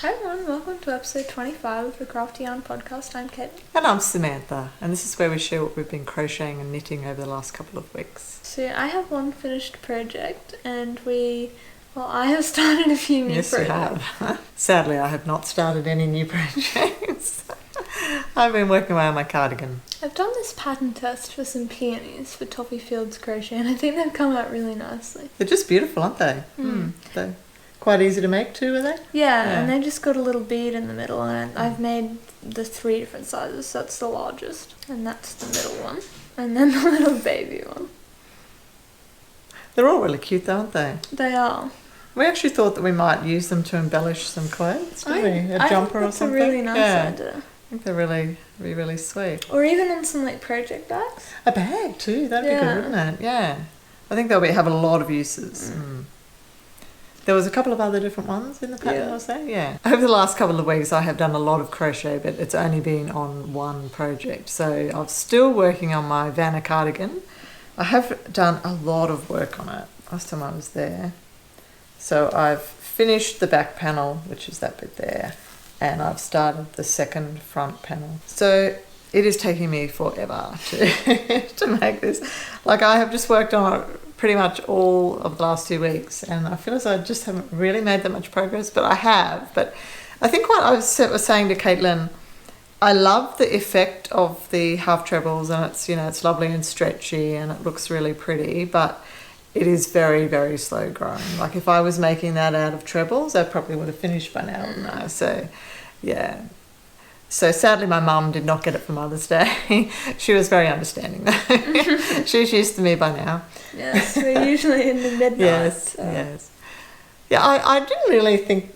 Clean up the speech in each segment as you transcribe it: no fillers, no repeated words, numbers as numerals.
Hi everyone, welcome to episode 25 of the Crafty Yarn podcast. I'm Caitlin. And I'm Samantha, and this is where we share what we've been crocheting and knitting over the last couple of weeks. So I have one finished project and I have started a few new projects. Yes, you have. Sadly, I have not started any new projects. I've been working away on my cardigan. I've done this pattern test for some peonies for Toffee Fields Crochet and I think they've come out really nicely. They're just beautiful, aren't they? They're quite easy to make too, are they? Yeah, and they just got a little bead in the middle, and I've made the 3 different sizes. So that's the largest, and that's the middle one, and then the little baby one. They're all really cute though, aren't they? They are. We actually thought that we might use them to embellish some clothes, didn't we? A jumper or something. That's a really nice idea. I think they're really sweet. Or even on some like project bags. A bag too, that'd be good, wouldn't it? Yeah. I think they'll have a lot of uses. There was a couple of other different ones in the pattern, was there? Yeah. Over the last couple of weeks, I have done a lot of crochet, but it's only been on one project. So I'm still working on my Vanna cardigan. I have done a lot of work on it last time I was there. So I've finished the back panel, which is that bit there, and I've started the second front panel. So it is taking me forever to make this. Like, I have just worked on it pretty much all of the last 2 weeks, and I feel as though I just haven't really made that much progress, but I have. But I think what I was saying to Caitlin, I love the effect of the half trebles, and it's lovely and stretchy and it looks really pretty, but it is very, very slow growing. Like, if I was making that out of trebles, I probably would have finished by now, wouldn't I? So yeah. So sadly, my mum did not get it for Mother's Day. She was very understanding though. She's used to me by now. Yes, we're usually in the midnight. Yes. Yeah, I didn't really think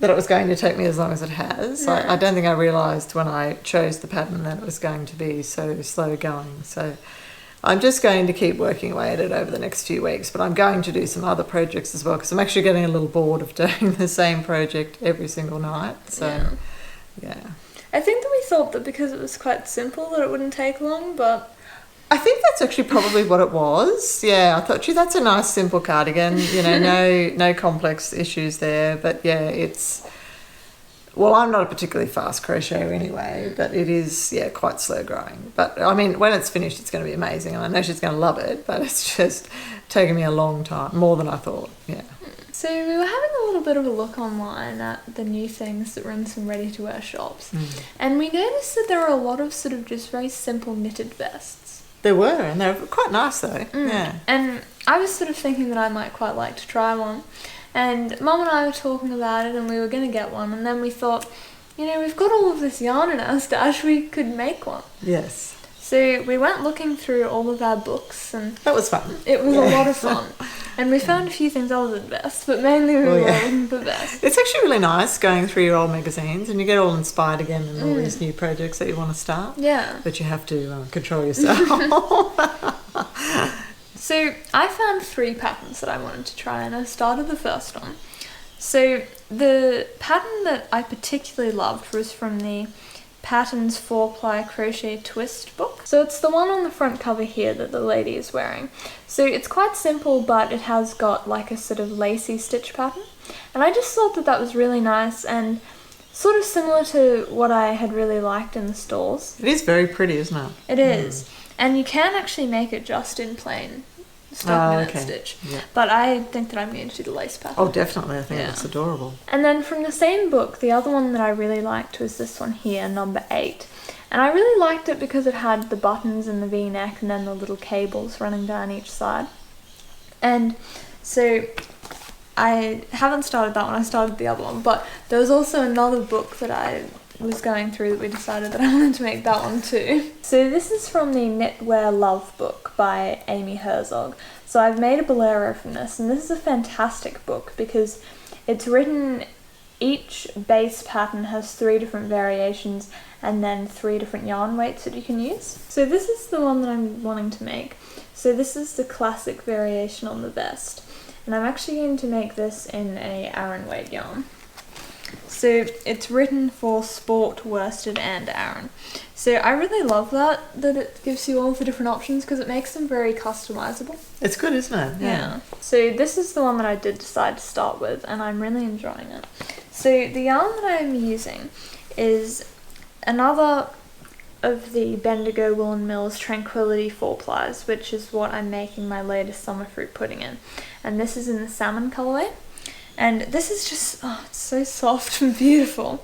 that it was going to take me as long as it has. No. I don't think I realised when I chose the pattern that it was going to be so slow going. So I'm just going to keep working away at it over the next few weeks, but I'm going to do some other projects as well, because I'm actually getting a little bored of doing the same project every single night. So yeah. I think that we thought that because it was quite simple that it wouldn't take long, but I think that's actually probably what it was. Yeah, I thought, gee, that's a nice simple cardigan. No complex issues there. But yeah, I'm not a particularly fast crocheter anyway, but it is, quite slow growing. But I mean, when it's finished, it's going to be amazing. And I know she's going to love it, but it's just taken me a long time, more than I thought. Yeah. So we were having a little bit of a look online at the new things that were in some ready-to-wear shops. And we noticed that there were a lot of sort of just very simple knitted vests. There were, and they were quite nice though. Yeah. And I was sort of thinking that I might quite like to try one. And Mum and I were talking about it and we were going to get one. And then we thought, we've got all of this yarn in our stash, we could make one. Yes. So we went looking through all of our books and that was fun. It was a lot of fun. And we found a few things other than vests, but mainly we were looking for vests. It's actually really nice going through your old magazines and you get all inspired again in all these new projects that you want to start. Yeah. But you have to control yourself. So I found 3 patterns that I wanted to try and I started the first one. So the pattern that I particularly loved was from the Patterns 4-ply crochet twist book. So it's the one on the front cover here that the lady is wearing. So it's quite simple, but it has got like a sort of lacy stitch pattern. And I just thought that was really nice and sort of similar to what I had really liked in the stores. It is very pretty, isn't it? It is. And you can actually make it just in plain stockinette stitch. Yeah. But I think that I'm going to do the lace pattern. Oh, definitely. I think it's adorable. And then from the same book, the other one that I really liked was this one here, number 8. And I really liked it because it had the buttons and the V-neck and then the little cables running down each side. And so I haven't started that one, I started the other one. But there was also another book that I was going through that we decided that I wanted to make that one too. So this is from the Knitwear Love book by Amy Herzog. So I've made a bolero from this, and this is a fantastic book because it's written, each base pattern has 3 different variations and then 3 different yarn weights that you can use. So this is the one that I'm wanting to make. So this is the classic variation on the vest, and I'm actually going to make this in a Aran weight yarn. So it's written for sport, worsted and Aran. So I really love that it gives you all the different options because it makes them very customizable. It's good, isn't it? Yeah. So this is the one that I did decide to start with and I'm really enjoying it. So the yarn that I'm using is another of the Bendigo Woolen Mills Tranquility 4-plies, which is what I'm making my latest summer fruit pudding in. And this is in the salmon colourway. And this is just, oh, it's so soft and beautiful.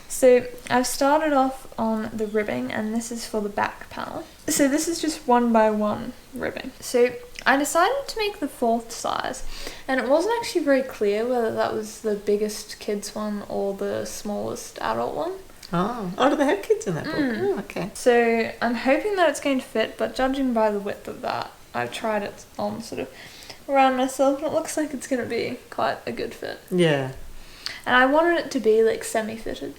So I've started off on the ribbing, and this is for the back panel. So this is just 1x1 ribbing. So I decided to make the 4th size, and it wasn't actually very clear whether that was the biggest kids one or the smallest adult one. Oh, do they have kids in that book? Oh, okay. So I'm hoping that it's going to fit, but judging by the width of that, I've tried it on sort of around myself, and it looks like it's going to be quite a good fit. Yeah. And I wanted it to be like semi-fitted.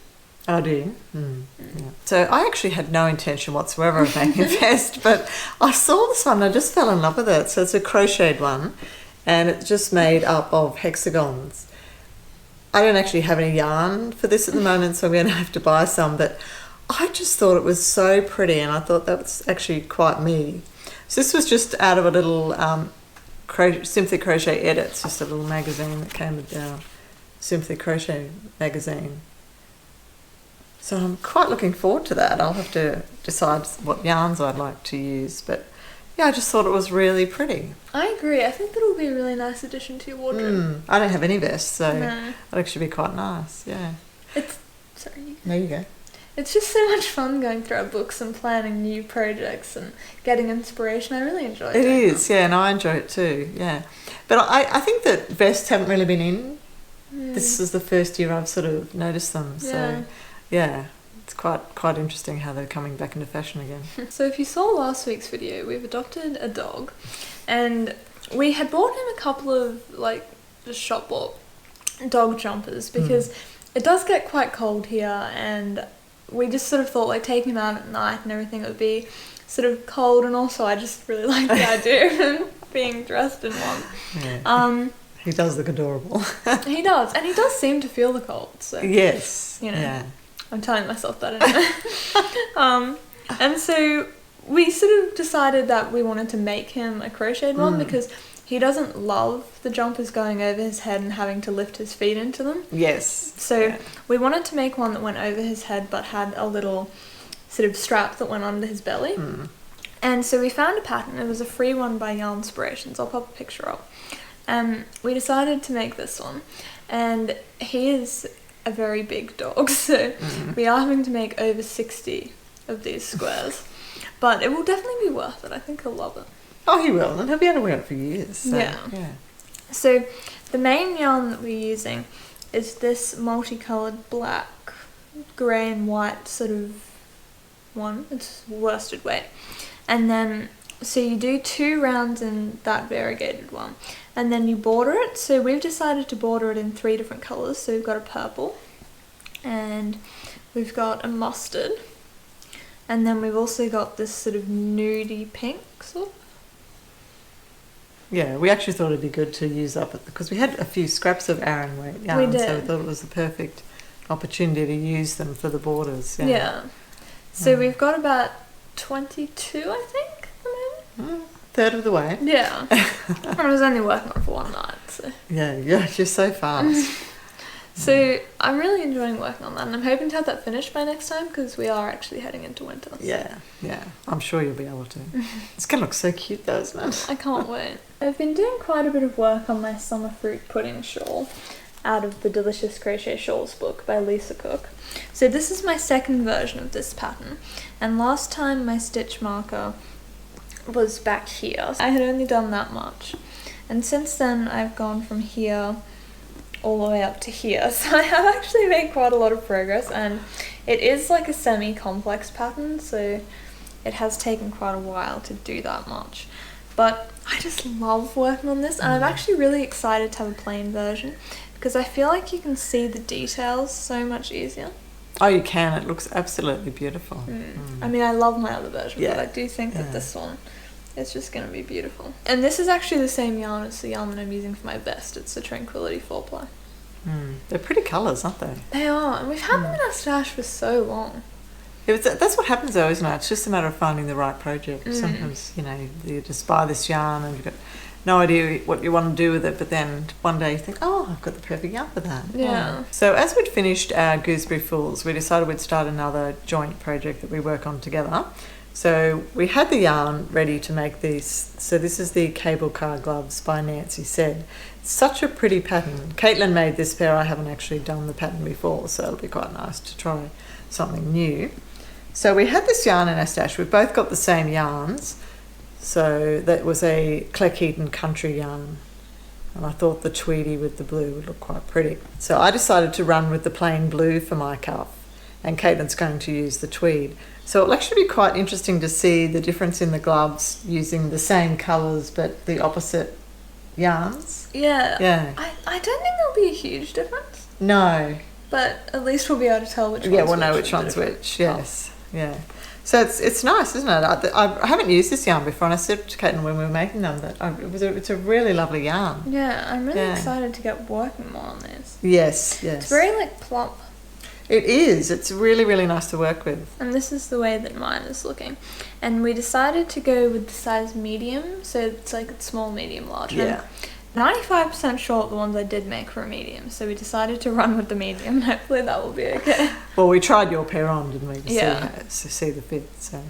Oh, do you? Yeah. So I actually had no intention whatsoever of making a vest, but I saw this one and I just fell in love with it. So it's a crocheted one, and it's just made up of hexagons. I don't actually have any yarn for this at the moment, so I'm going to have to buy some, but I just thought it was so pretty, and I thought that was actually quite me. So this was just out of a little Simply Crochet Edits, just a little magazine that came with our Simply Crochet magazine. So I'm quite looking forward to that. I'll have to decide what yarns I'd like to use, but yeah, I just thought it was really pretty. I agree. I think that'll be a really nice addition to your wardrobe. I don't have any vests, so No. it'll actually be quite nice, yeah. Sorry. There you go. It's just so much fun going through our books and planning new projects and getting inspiration. I really enjoy it. It is, yeah, and I enjoy it too, yeah. But I think that vests haven't really been in. This is the first year I've sort of noticed them, so yeah, it's quite interesting how they're coming back into fashion again. So if you saw last week's video, we've adopted a dog, and we had bought him a couple of like just shop bought dog jumpers because it does get quite cold here, and we just sort of thought like taking him out at night and everything would be sort of cold, and also I just really like the idea of him being dressed in one. Yeah. He does look adorable. He does, and he does seem to feel the cold, so yes, you know. Yeah. I'm telling myself that anyway. And so we sort of decided that we wanted to make him a crocheted one because he doesn't love the jumpers going over his head and having to lift his feet into them. Yes. So we wanted to make one that went over his head but had a little sort of strap that went under his belly. And so we found a pattern. It was a free one by Yarn Inspirations. I'll pop a picture up. We decided to make this one, and he is a very big dog, so we are having to make over 60 of these squares, but it will definitely be worth it. I think he'll love it. Oh, he will, and he'll be able to wear it for years. So, yeah. So the main yarn that we're using is this multicolored black, grey and white sort of one. It's worsted weight, and then so you do 2 rounds in that variegated one, and then you border it. So we've decided to border it in 3 different colours. So we've got a purple, and we've got a mustard, and then we've also got this sort of nudie pink sort of. Yeah, we actually thought it'd be good to use up it because we had a few scraps of Aran weight yarn, we did. So we thought it was the perfect opportunity to use them for the borders. Yeah. So we've got about 22, I think. Third of the way. Yeah. I was only working on it for one night, so. Yeah, you're so fast. So I'm really enjoying working on that, and I'm hoping to have that finished by next time because we are actually heading into winter. So. Yeah. I'm sure you'll be able to. It's going to look so cute though, isn't it? I can't wait. I've been doing quite a bit of work on my summer fruit pudding shawl out of the Delicious Crochet Shawls book by Lisa Cook. So this is my second version of this pattern, and last time my stitch marker was back here. I had only done that much, and since then I've gone from here all the way up to here, so I have actually made quite a lot of progress, and it is like a semi-complex pattern, so it has taken quite a while to do that much, but I just love working on this, and I'm actually really excited to have a plain version because I feel like you can see the details so much easier. Oh, you can. It looks absolutely beautiful. I mean, I love my other version, but I do think that this one is just going to be beautiful. And this is actually the same yarn as the yarn that I'm using for my vest. It's the Tranquility 4-ply. They're pretty colours, aren't they? They are, and we've had them in our stash for so long. That's what happens though, isn't it? It's just a matter of finding the right project. Sometimes, you just buy this yarn and you've got no idea what you want to do with it, but then one day you think, oh, I've got the perfect yarn for that. Yeah. So as we'd finished our gooseberry fools, we decided we'd start another joint project that we work on together. So we had the yarn ready to make these. So this is the cable car gloves by Nancy Said. It's such a pretty pattern. Caitlin made this pair. I haven't actually done the pattern before, so it'll be quite nice to try something new. So we had this yarn in our stash. We've both got the same yarns. So that was a Cleckheaton country yarn. And I thought the tweedy with the blue would look quite pretty. So I decided to run with the plain blue for my cuff, and Caitlin's going to use the tweed. So it'll actually be quite interesting to see the difference in the gloves using the same colours but the opposite yarns. Yeah. Yeah. I don't think there'll be a huge difference. No. But at least we'll be able to tell which one's Yeah, we'll which. know which one's which. Yes. Yeah. So it's nice, isn't it? I haven't used this yarn before, and I said to Caitlin when we were making them that it's a really lovely yarn. Yeah, I'm really excited to get working more on this. Yes, yes. It's very like plump. It is. It's really, really nice to work with. And this is the way that mine is looking. And we decided to go with the size medium, so it's like a small, medium, large. Yeah. I'm 95% sure the ones I did make were a medium, so we decided to run with the medium, and hopefully that will be okay. Well, we tried your pair on, didn't we? Yeah. To see the fit. So,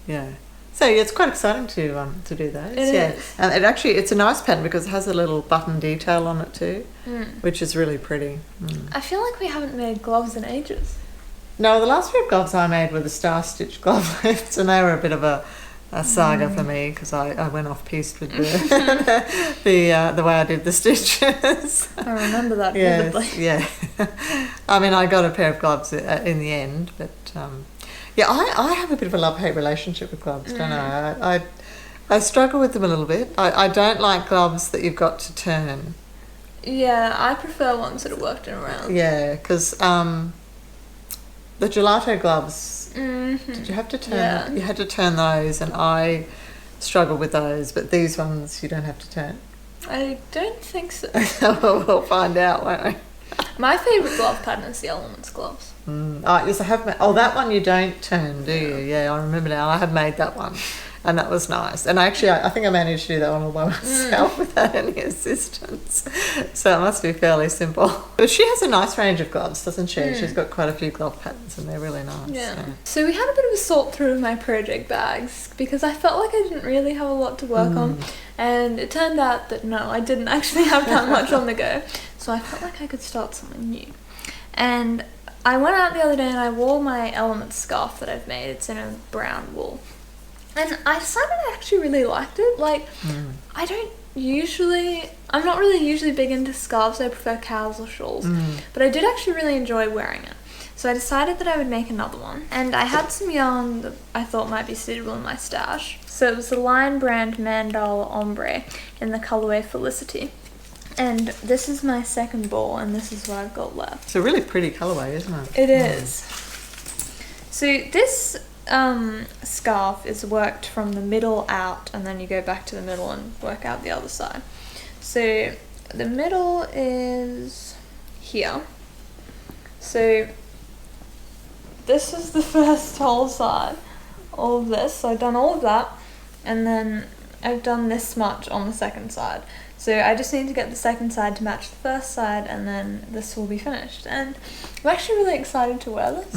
yeah. So yeah, it's quite exciting to do those. It yeah. is. And it's a nice pattern because it has a little button detail on it too, which is really pretty. I feel like we haven't made gloves in ages. No, the last pair of gloves I made were the star stitch glove lifts, and they were a bit of a saga for me because I went off piste with the way I did the stitches. I remember that Yes, vividly. yeah. I mean, I got a pair of gloves in the end, but yeah, I have a bit of a love-hate relationship with gloves, don't I? I struggle with them a little bit. I don't like gloves that you've got to turn. Yeah, I prefer ones that are worked in around. Yeah, because the gelato gloves, did you have to turn? Yeah. You had to turn those, and I struggle with those, but these ones you don't have to turn. I don't think so. We'll find out, won't we? My favourite glove pattern is the Elements gloves. Oh, yes, I have made. Oh, that one you don't turn, do you? Yeah, I remember now. I have made that one, and that was nice. And actually, I think I managed to do that one all by myself without any assistance. So it must be fairly simple. But she has a nice range of gloves, doesn't she? She's got quite a few glove patterns, and they're really nice. Yeah. So we had a bit of a sort through of my project bags because I felt like I didn't really have a lot to work on, and it turned out that no, I didn't actually have that much on the go. So I felt like I could start something new. And I went out the other day and I wore my Elements scarf that I've made. It's in a brown wool. And I decided I actually really liked it. Like, I'm not really usually big into scarves. I prefer cows or shawls. But I did actually really enjoy wearing it. So I decided that I would make another one. And I had some yarn that I thought might be suitable in my stash. So it was the Lion brand Mandala Ombre in the colourway Felicity. And this is my second ball, and this is what I've got left. It's a really pretty colourway, isn't it? It is. So this scarf is worked from the middle out, and then you go back to the middle and work out the other side. So the middle is here. So this is the first whole side, all of this. So I've done all of that, and then I've done this much on the second side. So I just need to get the second side to match the first side, and then this will be finished. And I'm actually really excited to wear this.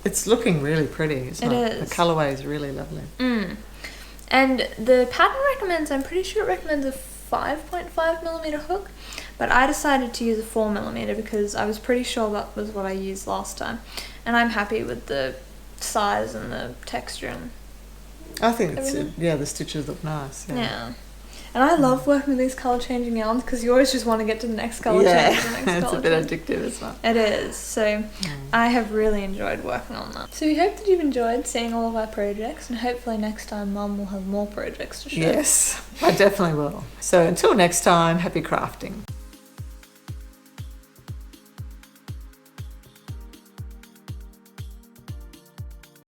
It's looking really pretty, isn't it? It is. The colourway is really lovely. And the pattern recommends, I'm pretty sure it recommends a 5.5mm hook, but I decided to use a 4mm because I was pretty sure that was what I used last time. And I'm happy with the size and the texture. And I think the stitches look nice. Yeah. And I love working with these colour changing yarns because you always just want to get to the next colour change. The next it's colour a bit change. addictive as well. It is. So I have really enjoyed working on that. So we hope that you've enjoyed seeing all of our projects, and hopefully next time Mum will have more projects to show. Yes, I definitely will. So until next time, happy crafting.